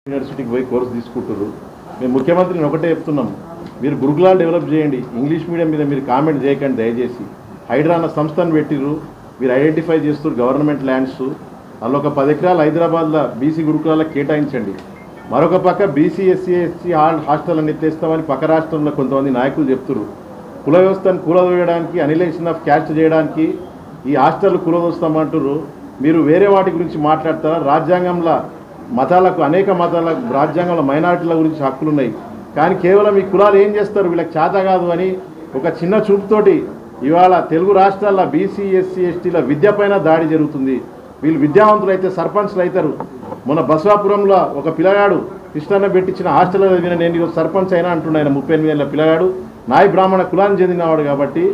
యూనివర్సిటీకి పోయి కోర్సు తీసుకుంటారు. మేము ముఖ్యమంత్రిని ఒకటే చెప్తున్నాం, మీరు గురుకులాలు డెవలప్ చేయండి, ఇంగ్లీష్ మీడియం మీద మీరు కామెంట్ చేయకండి దయచేసి. హైడ్రా అన్న సంస్థను పెట్టిర్రు, మీరు ఐడెంటిఫై చేస్తారు గవర్నమెంట్ ల్యాండ్స్, అందులో ఒక 10 ఎకరాలు హైదరాబాద్లో బీసీ గురుకులాలకు కేటాయించండి. మరొక పక్క బీసీ ఎస్సీ ఎస్సీ హాస్టల్ అని ఎత్తేస్తామని పక్క రాష్ట్రంలో కొంతమంది నాయకులు చెప్తున్నారు. కుల వ్యవస్థను కూలదోయడానికి, అనిలేషన్ ఆఫ్ క్యాస్ట్ చేయడానికి ఈ హాస్టల్ కూలదోస్తామంటారు. మీరు వేరే వాటి గురించి మాట్లాడతారా? రాజ్యాంగంలో మతాలకు, అనేక మతాలకు రాజ్యాంగంలో మైనారిటీల గురించి హక్కులు ఉన్నాయి, కానీ కేవలం ఈ కులాలు ఏం చేస్తారు, వీళ్ళకి చేత కాదు అని ఒక చిన్న చూపుతోటి ఇవాళ తెలుగు రాష్ట్రాల్లో బీసీ ఎస్సీ ఎస్టీల విద్య పైన దాడి జరుగుతుంది. వీళ్ళు విద్యావంతులు అయితే సర్పంచ్లు అవుతారు. మొన్న బసవాపురంలో ఒక పిల్లగాడు కృష్ణన్న పెట్టించిన హాస్టల్లో చదివిన నేను ఈరోజు సర్పంచ్ అయినా అంటున్నా. ఆయన 38 ఏళ్ళ పిల్లగాడు, నాయ బ్రాహ్మణ కులాన్ని చెందినవాడు. కాబట్టి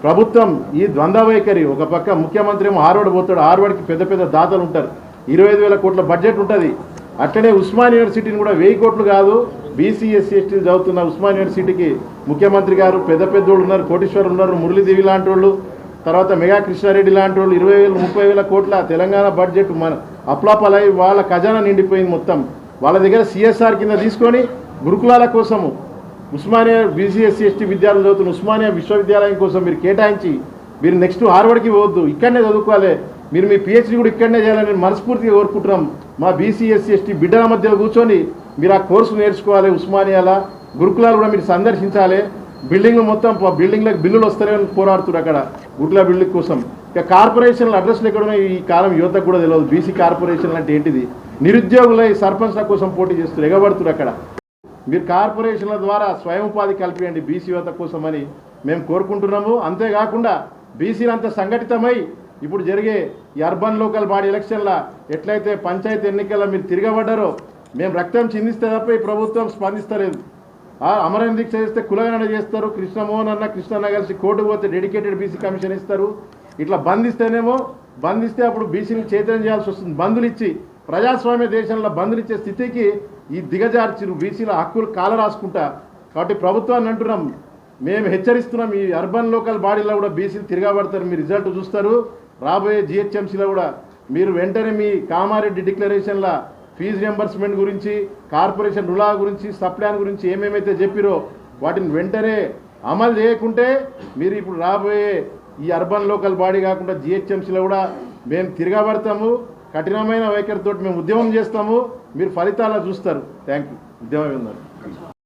ప్రభుత్వం ఈ ద్వంద్వ వైఖరి, ఒక పక్క ముఖ్యమంత్రి ఏమో హార్వర్డ్ పోతాడు, హార్వర్డ్కి పెద్ద పెద్ద దాతలు ఉంటారు, 25,000 కోట్ల బడ్జెట్ ఉంటుంది. అట్లనే ఉస్మాన్ యూనివర్సిటీని కూడా 1000 కోట్లు కాదు, బీసీ ఎస్సీ ఎస్టీలు చదువుతున్న ఉస్మాన్ యూనివర్సిటీకి ముఖ్యమంత్రి గారు పెద్ద పెద్దోళ్ళు ఉన్నారు, కోటీశ్వరులు ఉన్నారు, మురళీదేవి లాంటి వాళ్ళు, తర్వాత మెగా కృష్ణారెడ్డి లాంటి వాళ్ళు 20,000 30,000 కోట్ల తెలంగాణ బడ్జెట్ మన అప్లాపలై వాళ్ళ ఖజానా నిండిపోయింది మొత్తం. వాళ్ళ దగ్గర సిఎస్ఆర్ కింద తీసుకొని గురుకులాల కోసము ఉస్మానియా బీసీ ఎస్సీ ఎస్టీ విద్యార్థులు చదువుతున్న ఉస్మానియా విశ్వవిద్యాలయం కోసం మీరు కేటాయించి మీరు నెక్స్ట్ హార్వర్డ్కి పోవద్దు, ఇక్కడనే చదువుకోవాలి, మీరు మీ పిహెచ్డీ కూడా ఇక్కడనే చేయాలని మనస్ఫూర్తిగా కోరుకుంటున్నాం. మా బీసీ ఎస్సీ ఎస్టీ బిడ్డల మధ్యలో కూర్చొని మీరు ఆ కోర్సు నేర్చుకోవాలి. ఉస్మానియాల గురుకులాలు కూడా మీరు సందర్శించాలి. బిల్డింగ్లు మొత్తం బిల్డింగ్లకు బిల్లులు వస్తారని పోరాడుతున్నారు అక్కడ గురుకుల బిల్డింగ్ కోసం. ఇక కార్పొరేషన్ల అడ్రస్లు ఎక్కడో ఈ కాలం యువతకు కూడా తెలియదు. బీసీ కార్పొరేషన్లు అంటే ఏంటిది? నిరుద్యోగులై సర్పంచ్ల కోసం పోటీ చేస్తారు, ఎగబడుతున్నారు అక్కడ. మీరు కార్పొరేషన్ల ద్వారా స్వయం ఉపాధి కల్పించండి బీసీ యువత కోసమని మేము కోరుకుంటున్నాము. అంతేకాకుండా బీసీలంతా సంఘటితమై ఇప్పుడు జరిగే ఈ అర్బన్ లోకల్ బాడీ ఎలక్షన్ల ఎట్లయితే పంచాయతీ ఎన్నికల్లో మీరు తిరగబడ్డారో, మేము రక్తం చిందిస్తే తప్ప ఈ ప్రభుత్వం స్పందిస్తలేదు. అమరణ దీక్ష చేస్తే కులగణన చేస్తారు, కృష్ణమోహన్ అన్న కృష్ణన్న కలిసి కోర్టుకు పోతే డెడికేటెడ్ బీసీ కమిషన్ ఇస్తారు. ఇట్లా బంధిస్తే అప్పుడు బీసీని చైతన్యం చేయాల్సి వస్తుంది. బంధులు ఇచ్చి ప్రజాస్వామ్య దేశంలో బంధులు ఇచ్చే స్థితికి ఈ దిగజార్చిరు బీసీల హక్కులు కాల రాసుకుంటా. కాబట్టి ప్రభుత్వాన్ని అంటున్నాం, మేము హెచ్చరిస్తున్నాం, ఈ అర్బన్ లోకల్ బాడీలో కూడా బీసీలు తిరగబడతారు, మీ రిజల్ట్ చూస్తారు. రాబోయే జిహెచ్ఎంసీలో కూడా మీరు వెంటనే మీ కామారెడ్డి డిక్లరేషన్ల ఫీజు రియంబర్స్మెంట్ గురించి, కార్పొరేషన్ రుణా గురించి, సప్లాన్ గురించి ఏమేమైతే చెప్పిరో వాటిని వెంటనే అమలు చేయకుంటే మీరు ఇప్పుడు రాబోయే ఈ అర్బన్ లోకల్ బాడీ కాకుండా జిహెచ్ఎంసీలో కూడా మేము తిరగబడతాము. కఠినమైన వైఖరితో మేము ఉద్యమం చేస్తాము, మీరు ఫలితాలు చూస్తారు. Thank you. ఉద్యమం ఉన్నారు.